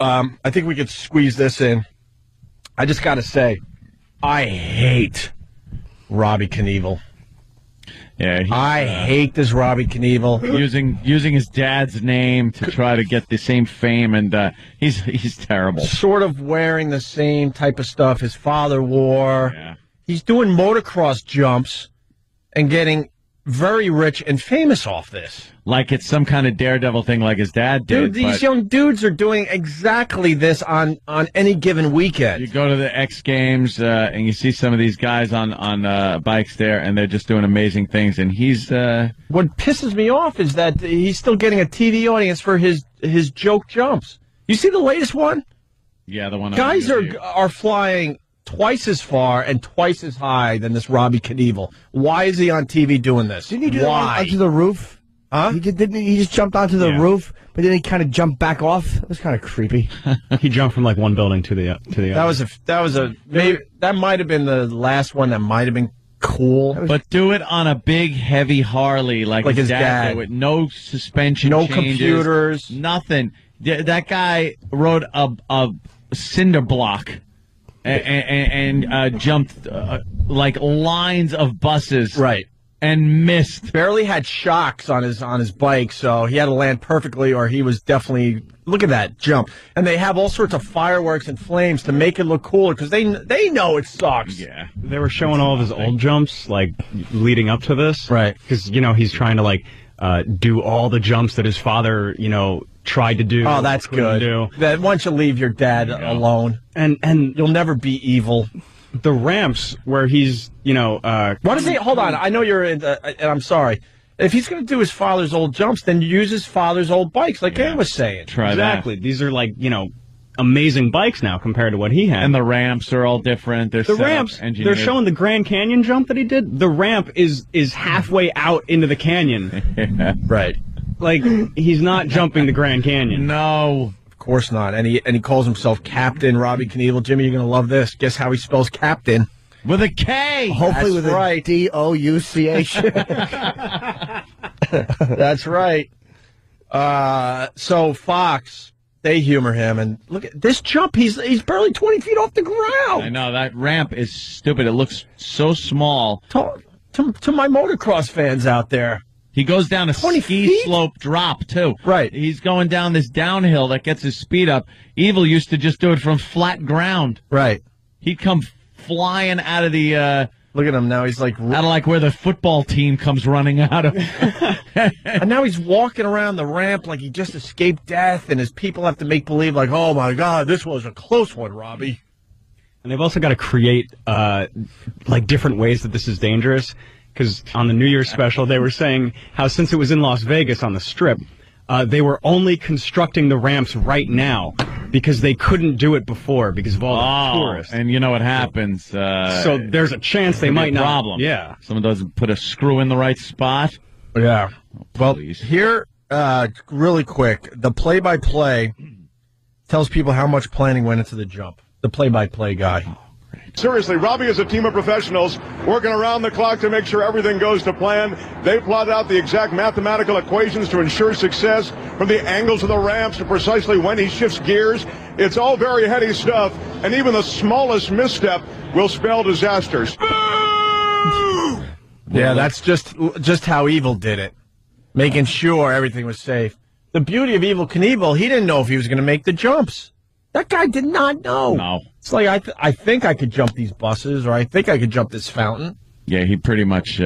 I think we could squeeze this in. I just got to say, I hate Robbie Knievel. Yeah, I hate this Robbie Knievel. Using his dad's name to try to get the same fame, and he's terrible. Sort of wearing the same type of stuff his father wore. Yeah. He's doing motocross jumps and getting very rich and famous off this. Like it's some kind of Daredevil thing like his dad did. Dude, these young dudes are doing exactly this on any given weekend. You go to the X Games and you see some of these guys on bikes there, and they're just doing amazing things. And he's what pisses me off is that he's still getting a TV audience for his joke jumps. You see the latest one? Yeah, the one. Guys are flying twice as far and twice as high than this Robbie Knievel. Why is he on TV doing this? Didn't he do that onto the roof? Huh? Didn't he just jumped onto the roof, but then he kind of jumped back off? It was kind of creepy. He jumped from like one building to the other. That might have been the last one that might have been cool. But do it on a big, heavy Harley like his dad. With no suspension no changes, computers. Nothing. That guy rode a cinder block and jumped like lines of buses. Right. And missed. Barely had shocks on his bike, so he had to land perfectly, or he was definitely. Look at that jump, and they have all sorts of fireworks and flames to make it look cooler because they know it sucks. Yeah, they were showing all of his old jumps like leading up to this, right? Because he's trying to like do all the jumps that his father tried to do. Oh, that's good. That once you leave your dad alone, and you'll never be evil. The ramps where he's, Why does he? Hold on. I know you're in and I'm sorry. If he's going to do his father's old jumps, then use his father's old bikes, like Ann was saying. Try exactly. That. These are like, amazing bikes now compared to what he had. And the ramps are all different. They're the ramps, they're showing the Grand Canyon jump that he did. The ramp is halfway out into the canyon. Yeah. Right. Like, he's not jumping the Grand Canyon. No. Of course not. And he calls himself Captain Robbie Knievel. Jimmy, you're going to love this. Guess how he spells captain? With a K. Hopefully with a D-O-U-C-H. That's right. So Fox, they humor him. And look at this jump. He's barely 20 feet off the ground. I know. That ramp is stupid. It looks so small. To my motocross fans out there. He goes down a ski slope drop, too. Right. He's going down this downhill that gets his speed up. Evel used to just do it from flat ground. Right. He'd come flying out of the... Look at him now. He's like... Out of like where the football team comes running out of. And now he's walking around the ramp like he just escaped death, and his people have to make believe like, oh, my God, this was a close one, Robbie. And they've also got to create, like, different ways that this is dangerous. Because on the New Year's special, they were saying how since it was in Las Vegas on the Strip, they were only constructing the ramps right now because they couldn't do it before because of all the tourists. And you know what happens. So there's a chance they might not. Problem. Yeah. Someone doesn't put a screw in the right spot. Yeah. Well, here, really quick, the play-by-play tells people how much planning went into the jump. The play-by-play guy. Seriously, Robbie is a team of professionals working around the clock to make sure everything goes to plan. They plotted out the exact mathematical equations to ensure success, from the angles of the ramps to precisely when he shifts gears. It's all very heady stuff, and even the smallest misstep will spell disasters. Yeah, that's just how Evel did it, making sure everything was safe. The beauty of Evel Knievel, he didn't know if he was going to make the jumps. That guy did not know. No. It's like, I think I could jump these buses, or I think I could jump this fountain. Yeah, he pretty much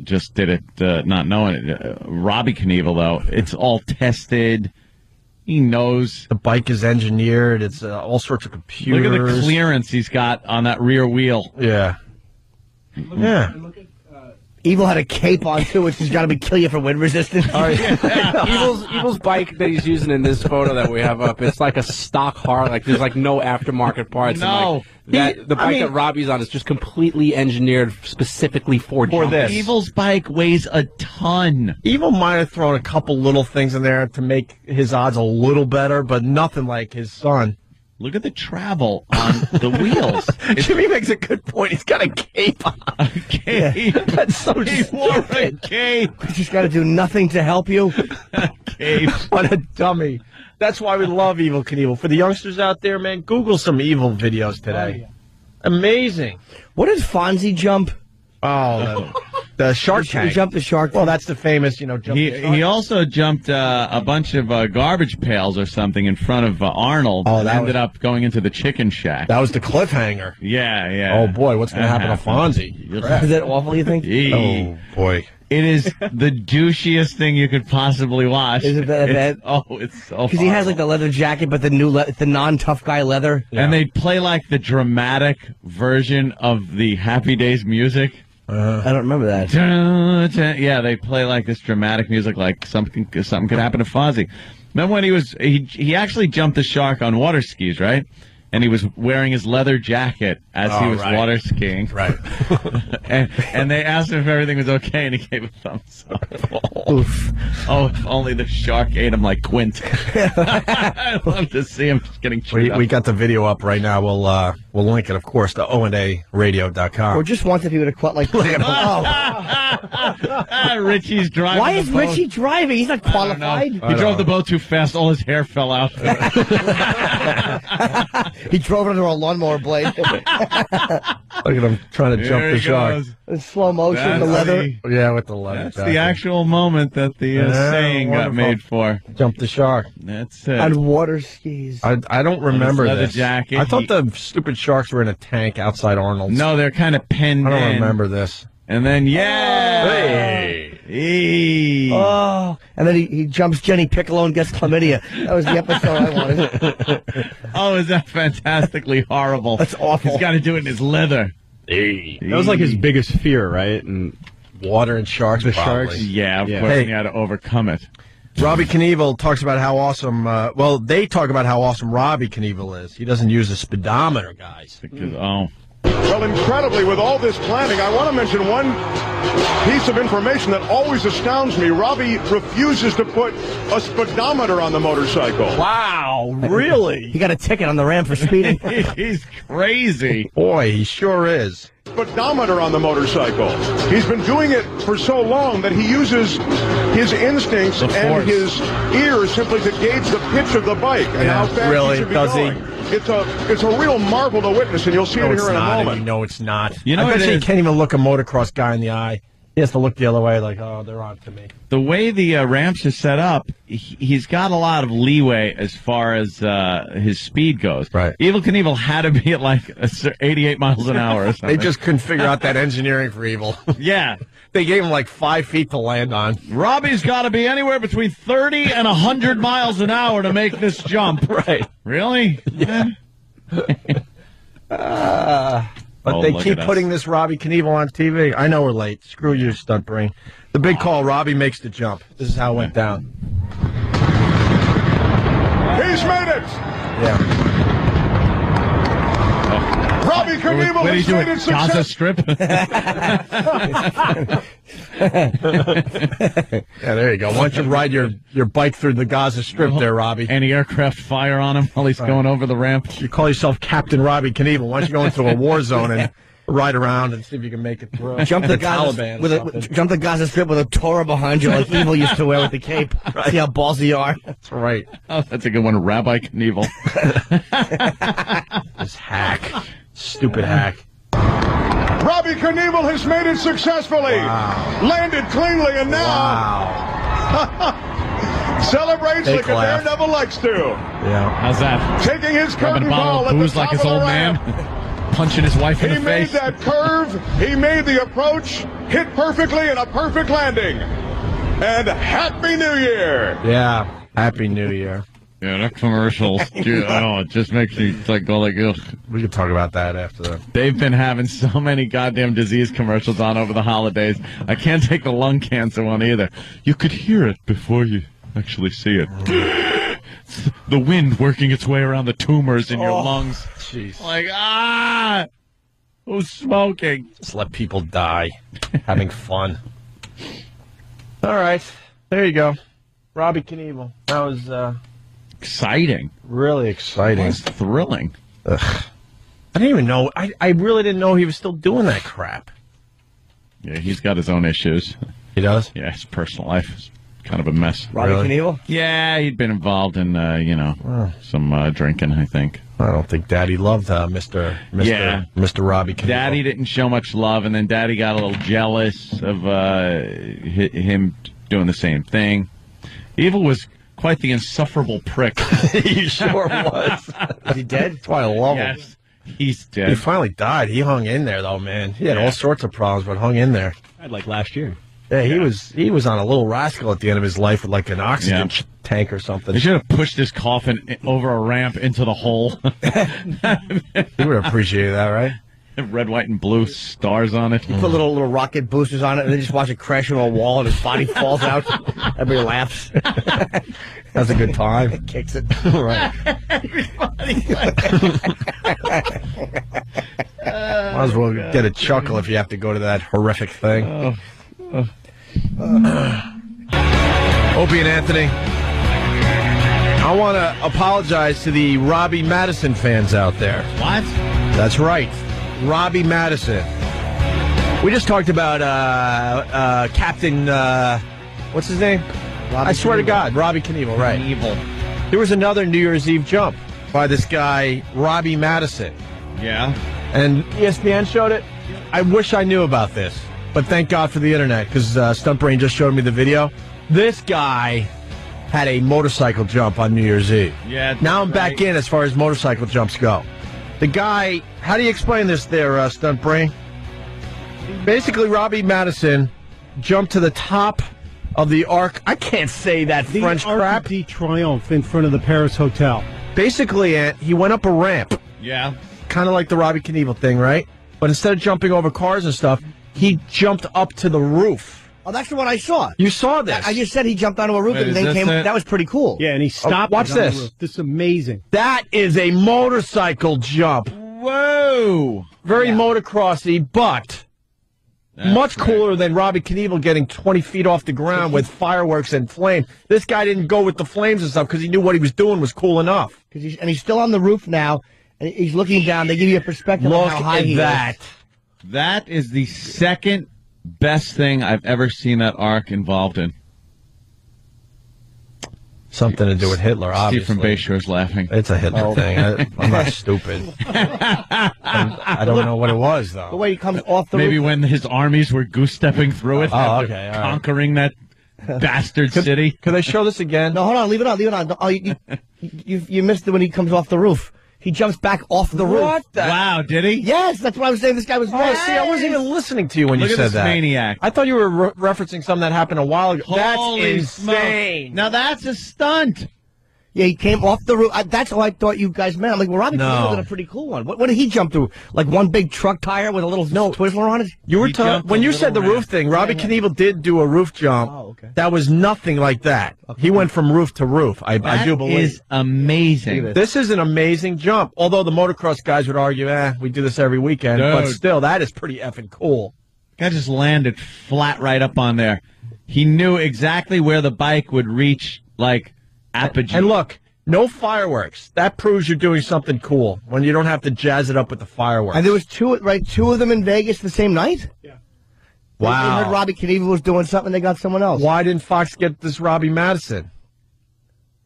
just did it not knowing it. Robbie Knievel, though, it's all tested. He knows. The bike is engineered. It's all sorts of computers. Look at the clearance he's got on that rear wheel. Yeah. Yeah. Evel had a cape on, too, which has got to kill you for wind resistance. Evil's bike that he's using in this photo that we have up, it's like a stock Harley. Like, there's like no aftermarket parts. No. The bike that Robbie's on is just completely engineered specifically for this. Evil's bike weighs a ton. Evel might have thrown a couple little things in there to make his odds a little better, but nothing like his son. Look at the travel on the wheels. Jimmy makes a good point. He's got a cape on. A cape. Yeah, that's so He wore a cape. You just got to do nothing to help you. A cape. What a dummy. That's why we love Evel Knievel. For the youngsters out there, man, Google some Evel videos today. Amazing. What did Fonzie jump? Oh, the shark tank. He jumped the shark. Well, that's the famous, jump the shark. He also jumped a bunch of garbage pails or something in front of Arnold. Oh, and that ended up going into the chicken shack. That was the cliffhanger. Yeah. Oh, boy, what's going to happen to Fonzie? Is that awful, you think? Oh, boy. It is the douchiest thing you could possibly watch. Is it that bad? It's so Because he has like the leather jacket, but the non-tough guy leather. Yeah. And they play like the dramatic version of the Happy Days music. I don't remember that. Yeah, they play like this dramatic music, like something could happen to Fonzie. Remember when he actually jumped the shark on water skis, right? And he was wearing his leather jacket as he was water skiing. Right. and they asked him if everything was okay, and he gave a thumbs up. Oof. Oh, if only the shark ate him like Quint. I'd love to see him just getting chewed up. We got the video up right now. We'll link it, of course, to onaradio.com. Or just want if he would have caught like. Richie's driving. Why is Richie driving? He's not qualified. He drove the boat too fast. All his hair fell out. He drove it under a lawnmower blade. Look at him trying to jump the shark. In slow motion, the leather. Yeah, with the leather. That's the actual moment that the saying got made for. Jump the shark. That's it. On water skis. I don't remember leather this. jacket. I thought the stupid sharks were in a tank outside Arnold's. No, they're kind of penned in. I don't remember this. And then, Hey. Oh, and then he jumps Jenny Piccolo and gets chlamydia. That was the episode I wanted. Oh, is that fantastically horrible? That's awful. He's got to do it in his leather. That was like his biggest fear, right? And water and sharks. The probably. sharks. Yeah, of course, he had to overcome it. Robbie Knievel talks about how awesome. They talk about how awesome Robbie Knievel is. He doesn't use a speedometer, guys. Because, Well, incredibly, with all this planning, I want to mention one piece of information that always astounds me. Robbie refuses to put a speedometer on the motorcycle. Wow, really? He got a ticket on the ram for speeding. He's crazy. Boy, he sure is. Speedometer on the motorcycle. He's been doing it for so long that he uses his instincts and his ears simply to gauge the pitch of the bike and how fast he should be going. It's a real marvel to witness, and you'll see it here in a moment. You know it's not. You know I bet it you is. can't even look a motocross guy in the eye. He has to look the other way like, oh, they're on to me. The way the ramps are set up, he's got a lot of leeway as far as his speed goes. Right. Evel Knievel had to be at like 88 miles an hour or something. They just couldn't figure out that engineering for Evel. Yeah. They gave him like 5 feet to land on. Robbie's got to be anywhere between 30 and 100 miles an hour to make this jump. Right. Really? Yeah. But they keep putting this Robbie Knievel on TV. I know we're late. Screw you, stunt brain. The big call, Robbie makes the jump. This is how it went down. He's made it! Yeah. Robbie Knievel has made it Gaza success. Strip? Yeah, there you go. Why don't you ride your bike through the Gaza Strip there, Robbie? Anti-aircraft fire on him while he's going over the ramp. You call yourself Captain Robbie Knievel. Why don't you go into a war zone and ride around and see if you can make it through? Jump the Gaza Strip with a Torah behind you like Evel used to wear with the cape. Right. See how ballsy you are. That's right. Oh, that's a good one, Rabbi Knievel. This hack. Stupid hack. Robbie Knievel has made it successfully. Wow. Landed cleanly, and now celebrates Fake like a laugh. Daredevil likes to. Yeah. How's that? Taking his Rubbing curtain a bottle ball of at the booze top like his of the old ramp. man? Punching his wife in He the made face? that curve. He made the approach. Hit perfectly and a perfect landing. And Happy New Year. Yeah. Happy New Year. Yeah, that commercial, dude, it just makes me like go like, ugh. We could talk about that after the... They've been having so many goddamn disease commercials on over the holidays. I can't take the lung cancer one either. You could hear it before you actually see it. The wind working its way around the tumors in your lungs. Jeez. Like, who's smoking? Just let people die. Having fun. All right. There you go. Robbie Knievel. That was Exciting. really exciting. It's thrilling. Ugh. I didn't even know. I really didn't know he was still doing that crap. Yeah, he's got his own issues. He does? Yeah, his personal life is kind of a mess. Robbie Knievel? Yeah, he'd been involved in, some drinking, I think. I don't think Daddy loved Mr. Robbie Knievel. Daddy didn't show much love, and then Daddy got a little jealous of him doing the same thing. Evel was quite the insufferable prick. He sure was. Is he dead? That's why I love him. Yes, he's dead. He finally died. He hung in there, though, man. He had all sorts of problems, but hung in there. I'd like last year. Yeah, he was on a little rascal at the end of his life with like an oxygen tank or something. They should have pushed his coffin over a ramp into the hole. He would appreciate that, right? Red, white, and blue stars on it. You put little rocket boosters on it, and then just watch it crash into a wall, and his body falls out. Everybody laughs. That's a good time. It kicks it. Right. Might as well get a chuckle if you have to go to that horrific thing. Opie and Anthony, I want to apologize to the Robbie Maddison fans out there. What? That's right. Robbie Maddison. We just talked about Captain, what's his name? I swear to God, Robbie Knievel, right. Knievel. There was another New Year's Eve jump by this guy, Robbie Maddison. Yeah. And ESPN showed it. I wish I knew about this, but thank God for the internet, because Stunt Brain just showed me the video. This guy had a motorcycle jump on New Year's Eve. Yeah. Now I'm back in as far as motorcycle jumps go. The guy, how do you explain this there, Stunt Brain? Basically, Robbie Maddison jumped to the top of the Arc. I can't say that French crap. Arc de Triomphe in front of the Paris Hotel. Basically, he went up a ramp. Yeah. Kind of like the Robbie Knievel thing, right? But instead of jumping over cars and stuff, he jumped up to the roof. Oh, that's the one I saw. You saw this. I just said he jumped onto a roof Wait, and then came. That was pretty cool. Yeah, and he stopped. watch on the this. roof. This is amazing. That is a motorcycle jump. Whoa. Very motocrossy, but much cooler than Robbie Knievel getting 20 feet off the ground with fireworks and flame. This guy didn't go with the flames and stuff because he knew what he was doing was cool enough. He's still on the roof now, and he's looking down. They give you a perspective Look of how high at he that. is. That is the second best thing I've ever seen that arc involved in. Something to do with Hitler, obviously. Steve from Bayshore's laughing. It's a Hitler thing. I'm not stupid. I don't know what it was, though. The way he comes off the Maybe roof. when his armies were goose-stepping through it. Oh, after okay, all right. conquering that bastard city. Could they show this again? No, hold on. Leave it on. Leave it on. Oh, you missed it when he comes off the roof. He jumps back off the roof. What the? Wow, did he? Yes, that's what I was saying. This guy was Oh, see, I wasn't even listening to you when Look you at said this that. maniac. I thought you were referencing something that happened a while ago. Holy That's insane. smoke. Now that's a stunt. Yeah, he came off the roof. That's how I thought you guys meant. I'm like, well, Robbie Knievel did a pretty cool one. What did he jump through? Like one big truck tire with a little Twizzler on it? You were He jumped when a you said the little roof thing, Robbie Knievel did do a roof jump. Oh, okay. That was nothing like that. He went from roof to roof. I do believe. That is amazing. This is an amazing jump. Although the motocross guys would argue, we do this every weekend. Dude. But still, that is pretty effing cool. Guy just landed flat right up on there. He knew exactly where the bike would reach, like, apogee. And look, no fireworks. That proves you're doing something cool when you don't have to jazz it up with the fireworks. And there was two of them in Vegas the same night? Yeah. Wow. They heard Robbie Knievel was doing something, they got someone else. Why didn't Fox get this Robbie Maddison?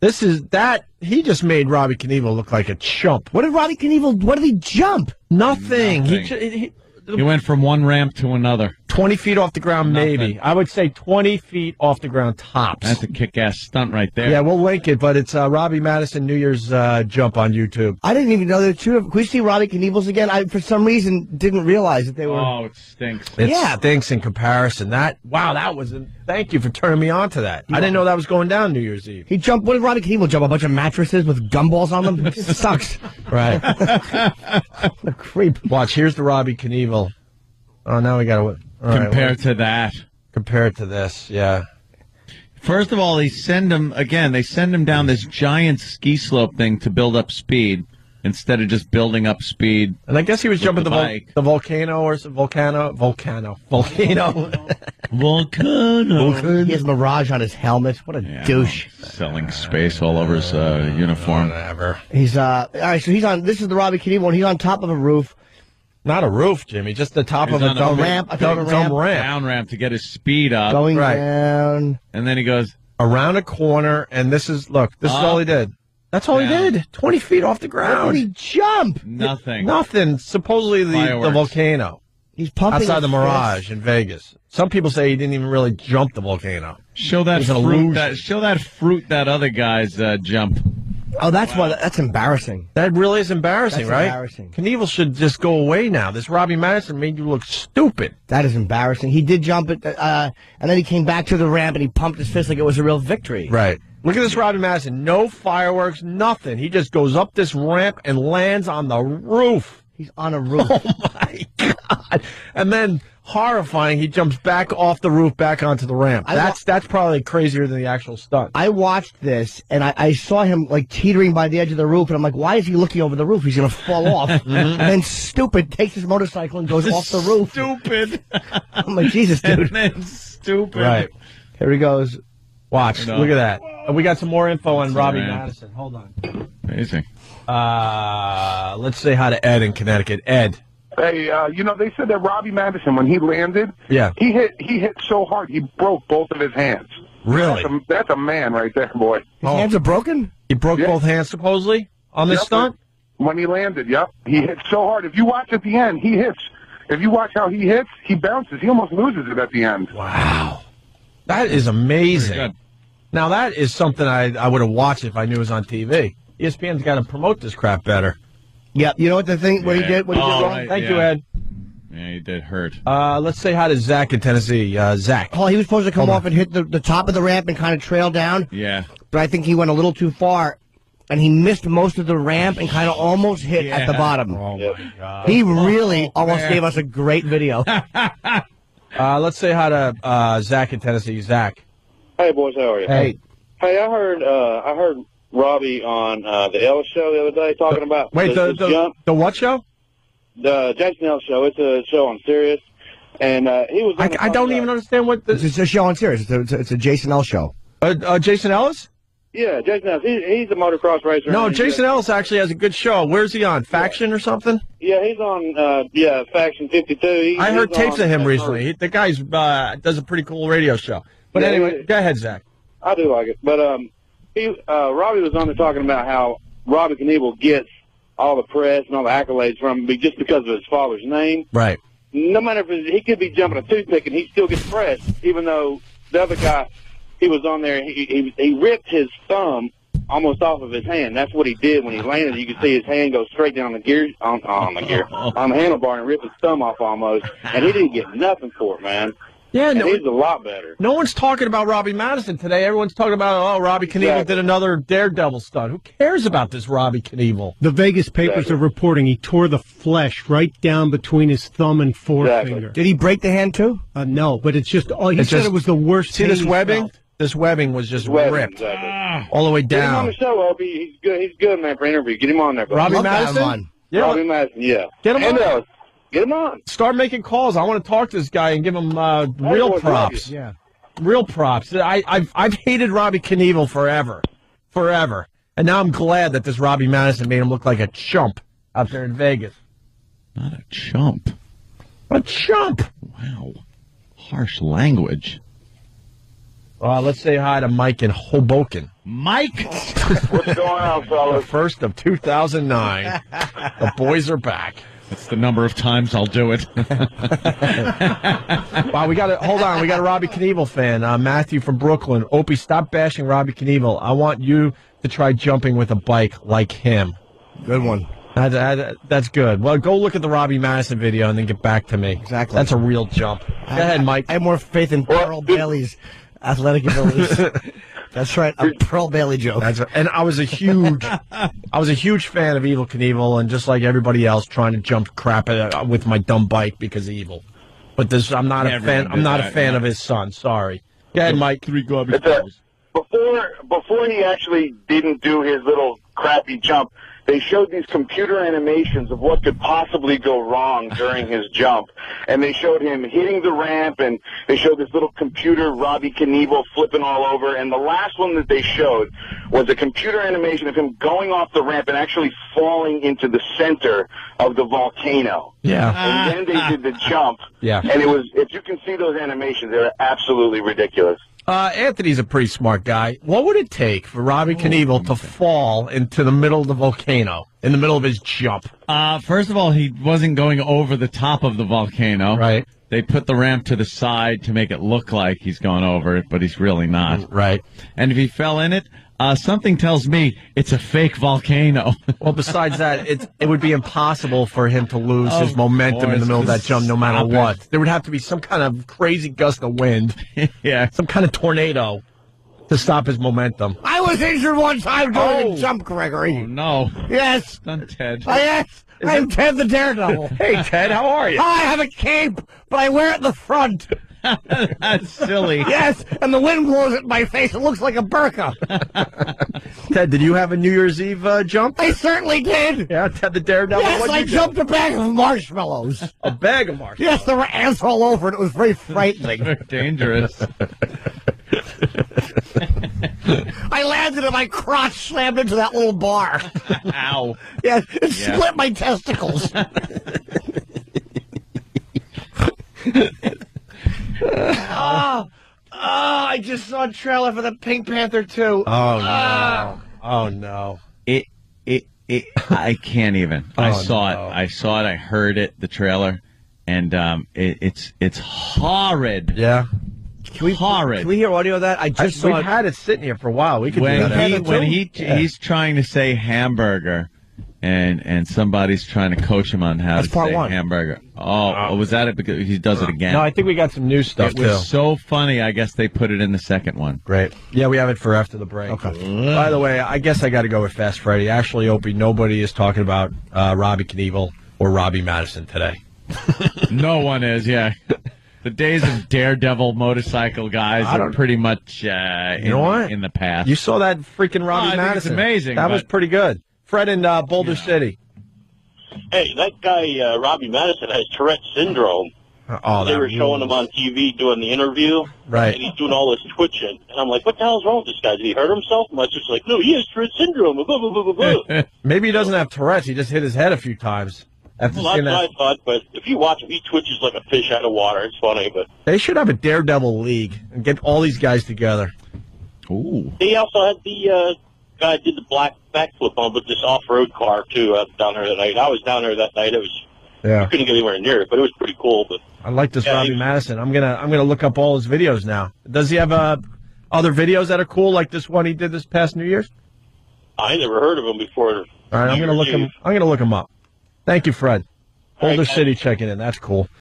He just made Robbie Knievel look like a chump. What did he jump? Nothing. Nothing. He went from one ramp to another. 20 feet off the ground, Nothing. maybe. I would say 20 feet off the ground tops. That's a kick-ass stunt right there. Yeah, we'll link it, but it's Robbie Maddison New Year's jump on YouTube. I didn't even know there were two. Can we see Robbie Knievel's again? I, for some reason, didn't realize that they were. Oh, it stinks. It stinks in comparison. Thank you for turning me on to that. I didn't know that was going down New Year's Eve. He jumped. What did Robbie Knievel jump? A bunch of mattresses with gumballs on them? It sucks. Right. What a creep. Watch, here's the Robbie Knievel. Oh, now we got to... Compared to that. Compare it to this, yeah. First of all, they send him down this giant ski slope thing to build up speed instead of just building up speed. And I guess he was jumping the bike. the volcano or volcano. He has Mirage on his helmet. What a douche. Selling space all over his uniform. Whatever. He's all right, so he's on, this is the Robbie Knievel one. He's on top of a roof. Not a roof, Jimmy, just the top He's of a on dumb a ramp. ramp. Down ramp to get his speed up. Going down. And then he goes, around a corner, and this is all he did. That's all he did. 20 feet off the ground. How did he jump? Nothing. Supposedly the volcano. He's pumping outside the Mirage in Vegas. Some people say he didn't even really jump the volcano. Show that fruit. Show that fruit. That other guy's jump. Oh, that's embarrassing. That really is embarrassing, right? Embarrassing. Knievel should just go away now. This Robbie Maddison made you look stupid. That is embarrassing. He did jump it, and then he came back to the ramp and he pumped his fist like it was a real victory. Right. Look at this Robbie Maddison. No fireworks, nothing. He just goes up this ramp and lands on the roof. He's on a roof. Oh, my God. And then, horrifying, he jumps back off the roof, back onto the ramp. That's probably crazier than the actual stunt. I watched this, and I saw him, like, teetering by the edge of the roof, and I'm like, why is he looking over the roof? He's going to fall off. And then, stupid, takes his motorcycle and goes off the roof. Stupid. I'm like, Jesus, dude. And then stupid. Right. Here he goes. Watch. Look at that. And we got some more info on Robbie Maddison. Hold on. Amazing. Let's say hi to Ed in Connecticut. Ed. Hey, they said that Robbie Maddison, when he landed, he hit so hard he broke both of his hands. Really? That's a man right there, boy. His hands are broken? He broke both hands, supposedly, on this stunt? When he landed, he hit so hard. If you watch at the end, he hits. If you watch how he hits, he bounces. He almost loses it at the end. Wow. That is amazing. Now, that is something I would have watched if I knew it was on TV. ESPN's got to promote this crap better. Yeah, you know what the thing, what he did wrong? Right, Thank you, Ed. Yeah, he did hurt. Let's say hi to Zach in Tennessee. Zach. Oh, he was supposed to come off and hit the top of the ramp and kind of trail down. Yeah. But I think he went a little too far, and he missed most of the ramp and kind of almost hit at the bottom. Oh, my God. He really almost gave us a great video. Let's say hi to Zach in Tennessee. Zach. Hey, boys, how are you? Hey. Hey, I heard Robbie on the Ellis show the other day talking about the what show? The Jason Ellis show. It's a show on Sirius, and he was. I don't even understand what this. It's a show on Sirius. It's a Jason Ellis show. Jason Ellis? Yeah, Jason Ellis. He's a motocross racer. No, Jason Ellis actually has a good show. Where's he on? Faction or something? Yeah, he's on Faction 52. I heard tapes of him recently. The guy's does a pretty cool radio show. But anyway, go ahead, Zach. I do like it, but Robbie was on there talking about how Robbie Knievel gets all the press and all the accolades from him just because of his father's name. Right. No matter if he could be jumping a toothpick and he still gets press, even though the other guy, he was on there, he ripped his thumb almost off of his hand. That's what he did when he landed. You could see his hand go straight down the gear on the handlebar and rip his thumb off almost, and he didn't get nothing for it, man. Yeah, no, he's a lot better. No one's talking about Robbie Maddison today. Everyone's talking about, Robbie Knievel did another Daredevil stunt. Who cares about this Robbie Knievel? The Vegas papers are reporting he tore the flesh right down between his thumb and forefinger. Did he break the hand too? No, but it's just. He said it was the worst. See this webbing? This webbing was just ripped all the way down. Get him on the show, Opie. He's good. He's good, man, for interview. Get him on there, bro. Robbie Maddison? Yeah. Robbie Maddison, yeah. Get him on. Get him on. Start making calls. I want to talk to this guy and give him real props. Yeah, real props. I've hated Robbie Knievel forever, and now I'm glad that this Robbie Maddison made him look like a chump out there in Vegas. Not a chump. A chump. Wow, harsh language. Let's say hi to Mike in Hoboken. Mike, what's going on, fellas? The first of 2009. The boys are back. That's the number of times I'll do it. Wow, hold on. We got a Robbie Knievel fan, Matthew from Brooklyn. Opie, stop bashing Robbie Knievel. I want you to try jumping with a bike like him. Good one. That's good. Well, go look at the Robbie Maddison video and then get back to me. Exactly. That's a real jump. Go ahead, Mike. I have more faith in Pearl Bailey's athletic abilities. That's right, a Pearl Bailey joke. And I was a huge fan of Evel Knievel, and just like everybody else, trying to jump crap with my dumb bike because of Evel. But I'm not a fan. I'm not a fan of his son. Sorry. Go ahead, Mike. 3 garbage balls. Before he actually didn't do his little crappy jump, they showed these computer animations of what could possibly go wrong during his jump. And they showed him hitting the ramp, and they showed this little computer Robbie Knievel flipping all over. And the last one that they showed was a computer animation of him going off the ramp and actually falling into the center of the volcano. Yeah. And then they did the jump. Yeah. And it was, if you can see those animations, they're absolutely ridiculous. Anthony's a pretty smart guy. What would it take for Robbie Knievel to fall into the middle of the volcano, in the middle of his jump? First of all, he wasn't going over the top of the volcano. Right. They put the ramp to the side to make it look like he's going over it, but he's really not. Right. And if he fell in it, something tells me it's a fake volcano. Well, besides that, it would be impossible for him to lose his momentum in the middle of that jump no matter what. There would have to be some kind of crazy gust of wind. Yeah. Some kind of tornado to stop his momentum. I was injured one time doing a jump, Gregory. Oh, no. Yes. Stunt Ted. Yes. I'm Ted the Daredevil. Hey, Ted, how are you? I have a cape, but I wear it in the front. That's silly. Yes, and the wind blows it in my face. It looks like a burqa. Ted, did you have a New Year's Eve jump? I certainly did. Yeah, Ted the Daredevil. Yes, I jumped a bag of marshmallows. A bag of marshmallows? Yes, there were ants all over it. It was very frightening. Very dangerous. I landed and my crotch slammed into that little bar. Ow. Yes, it split my testicles. I just saw a trailer for the Pink Panther 2. Oh, no. Oh, no. I can't even. I saw no. it. I saw it. I heard it, the trailer, and it's horrid. Yeah. Horrid. Can we hear audio of that? I just saw We've had it sitting here for a while. We could do that. He's trying to say hamburger, and somebody's trying to coach him on how to say hamburger. Oh, was that it? Because he does it again. No, I think we got some new stuff, It was so funny. I guess they put it in the second one. Great. Yeah, we have it for after the break. Okay. By the way, I guess I got to go with Fast Freddy. Actually, Opie, nobody is talking about Robbie Knievel or Robbie Maddison today. No one is, yeah. The days of Daredevil motorcycle guys are pretty much in the past. You saw that freaking Robbie Maddison. It's amazing. That was pretty good. Fred in Boulder City. Hey, that guy, Robbie Maddison, has Tourette's syndrome. They were showing him on TV doing the interview. Right. And he's doing all this twitching. And I'm like, what the hell's wrong with this guy? Did he hurt himself? And my sister's like, no, he has Tourette's syndrome. Blah, blah, blah, blah, blah. Maybe he doesn't have Tourette's. He just hit his head a few times. Well, that's what I thought, but if you watch him, he twitches like a fish out of water. It's funny, but... They should have a Daredevil league and get all these guys together. Ooh. They also had the guy did the black backflip on with this off-road car, too, down there that night. I was down there that night. It was... Yeah. You couldn't get anywhere near it, but it was pretty cool. But I like this Robbie Maddison. I'm gonna look up all his videos now. Does he have other videos that are cool, like this one he did this past New Year's? I never heard of him before. All right, I'm gonna look him up. Thank you, Fred. Boulder City checking in. That's cool.